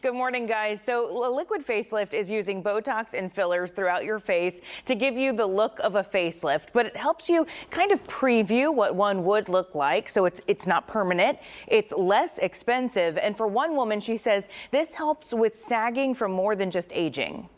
Good morning, guys. So a liquid facelift is using Botox and fillers throughout your face to give you the look of a facelift, but it helps you kind of preview what one would look like. So it's not permanent. It's less expensive. And for one woman, she says this helps with sagging from more than just aging.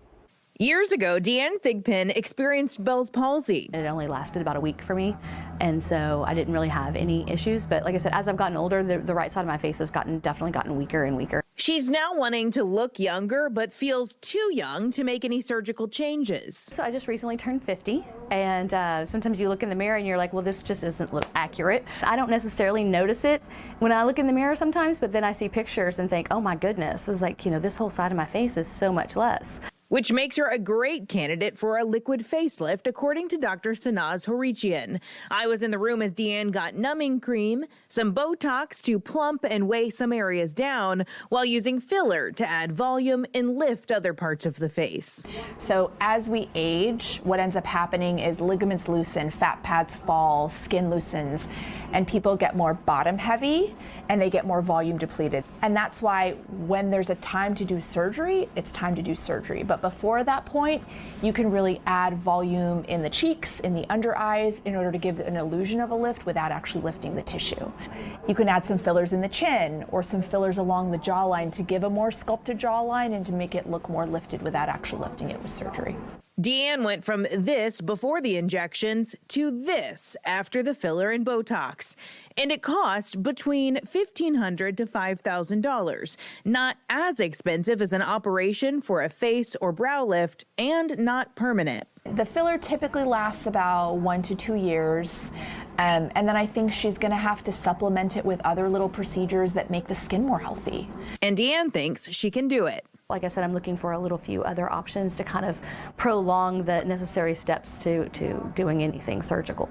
Years ago, 𝗪𝗲𝗪 experienced Bell's palsy. It only lasted about a week for me, and so I didn't really have any issues. But like I said, as I've gotten older, the right side of my face has definitely gotten weaker and weaker. She's now wanting to look younger, but feels too young to make any surgical changes. So I just recently turned 50, and sometimes you look in the mirror and you're like, well, this just doesn't look accurate. I don't necessarily notice it when I look in the mirror sometimes, but then I see pictures and think, oh my goodness, it's like, this whole side of my face is so much less. Which makes her a great candidate for a liquid facelift, according to Dr. Sanaz 𝗪𝗺. I was in the room as Deanne got numbing cream, some Botox to plump and weigh some areas down, while using filler to add volume and lift other parts of the face. So as we age, what ends up happening is ligaments loosen, fat pads fall, skin loosens, and people get more bottom heavy and they get more volume depleted. And that's why when there's a time to do surgery, it's time to do surgery. But before that point, you can really add volume in the cheeks, in the under eyes, in order to give an illusion of a lift without actually lifting the tissue. You can add some fillers in the chin or some fillers along the jawline to give a more sculpted jawline and to make it look more lifted without actually lifting it with surgery. Deanne went from this before the injections to this after the filler and Botox. And it cost between $1,500 to $5,000. Not as expensive as an operation for a face or brow lift, and not permanent. The filler typically lasts about 1 to 2 years. And then I think she's going to have to supplement it with other little procedures that make the skin more healthy. And Deanne thinks she can do it. Like I said, I'm looking for a few other options to kind of prolong the necessary steps to doing anything surgical.